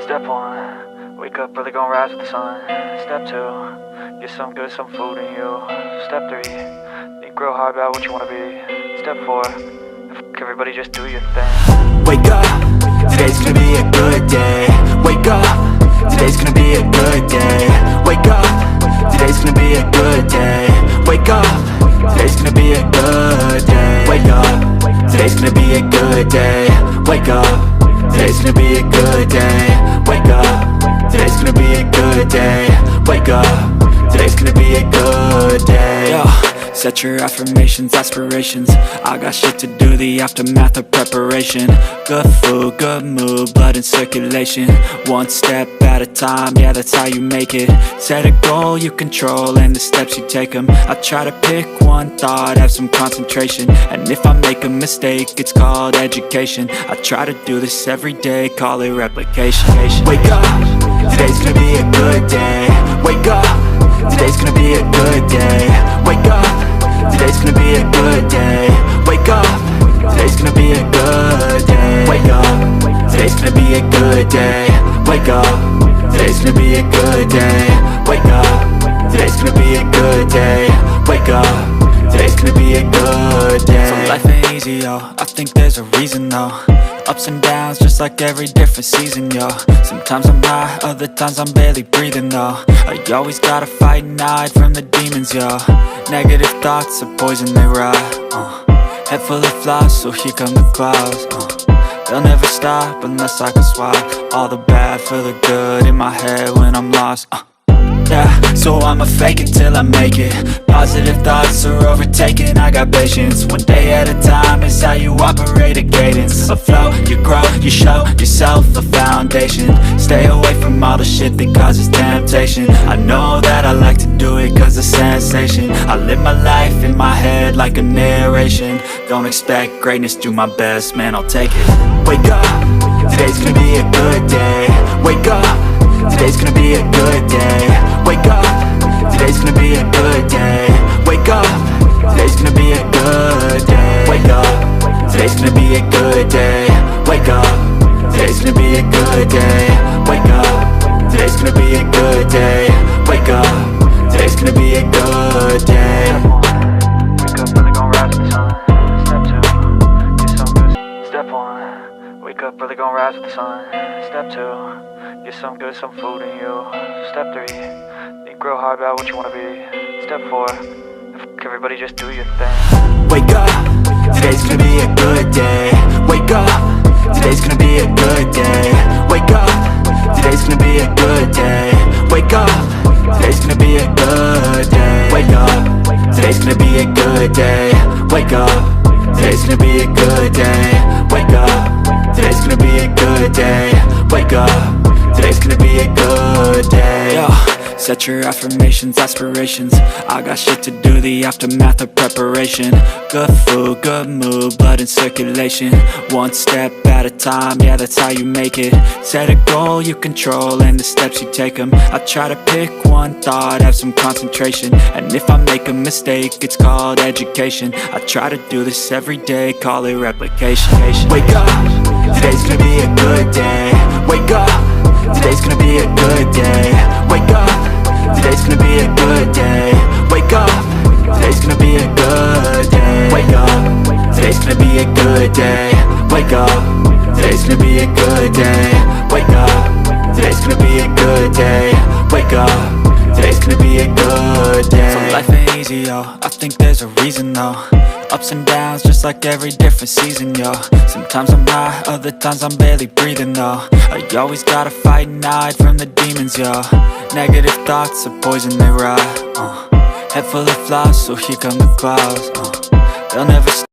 Step 1, wake up early, gonna rise with the sun. Step 2, get some good, some food in you. Step 3, think real hard about what you wanna be. Step 4, everybody just do your thing. Wake up, today's gonna be a good day. Wake up, today's gonna be a good day. Wake up, today's gonna be a good day. Wake up, today's gonna be a good day. Wake up, today's gonna be a good day. Wake up, today's gonna be a good day. Wake up, today's gonna be a good day. Wake up, today's gonna be a good day. Yo, set your affirmations, aspirations. I got shit to do, the aftermath of preparation. Good food, good mood, blood in circulation. One step at a time, yeah, that's how you make it. Set a goal you control and the steps you take them. I try to pick one thought, have some concentration. And if I make a mistake, it's called education. I try to do this every day, call it replication. Wake up, today's gonna be a good day. Wake up, today's gonna be a good day. Wake up, today's gonna be a good day. Wake up, today's gonna be a good day. Wake up, today's gonna be a good day. Wake up, today's gonna be a good day. Wake up, today's gonna be a good day. Wake up, today's gonna be a good day. So life ain't easy, yo, I think there's a reason though. Ups and downs, just like every different season, yo. Sometimes I'm high, other times I'm barely breathing, though. I always gotta fight and hide from the demons, yo. Negative thoughts are poison, they rot. Head full of flies, so here come the clouds. They'll never stop unless I can swap all the bad for the good in my head when I'm lost. Yeah, so I'ma fake it till I make it. Positive thoughts are overtaken, I got patience. One day at a time is how you operate a cadence. A flow, you grow, you show yourself a foundation. Stay away from all the shit that causes temptation. I know that I like to do it cause it's sensation. I live my life in my head like a narration. Don't expect greatness, do my best, man, I'll take it. Wake up, today's gonna be a good day. Wake up, today's gonna be a good day. Wake up, today's gonna be a good day. Wake up, today's gonna be a good day. Wake up, today's gonna be a good day. Wake up, today's gonna be a good day. Wake up, today's gonna be a good day. Wake up, today's gonna be a good day. Wake up early, gonna rise with the sun. Step 2, get some good. Step 1, wake up early, gonna rise with the sun. Step 2, get some good, some food in you. Step 3, think real hard about what you wanna be. Step 4, everybody just do your thing. Wake up, today's gonna be a good day. Wake up, today's gonna be a good day. Wake up, today's gonna be a good day. Wake up, today's gonna be a good day. Wake up, today's gonna be a good day. Wake up, today's gonna be a good day. Wake up, today's gonna be a good day. Wake up, today's gonna be a good day. Yo, set your affirmations, aspirations. I got shit to do, the aftermath of preparation. Good food, good mood, blood in circulation. One step at a time, yeah, that's how you make it. Set a goal you control and the steps you take them. I try to pick one thought, have some concentration. And if I make a mistake, it's called education. I try to do this every day, call it replication. Wake up, today's gonna be a good day. Wake up, today's gonna be a good day. Wake up, today's gonna be a good day. Wake up, today's gonna be a good day. Wake up, today's gonna be a good day. Wake up, today's gonna be a good day. Wake up, today's gonna be a good day. Wake up, today's gonna be a good day. So life ain't easy, yo, I think there's a reason though. Ups and downs, just like every different season, yo. Sometimes I'm high, other times I'm barely breathing, though. I always gotta fight and hide from the demons, yo. Negative thoughts are poison, they rot. Head full of flies, so here come the clouds. They'll never stop.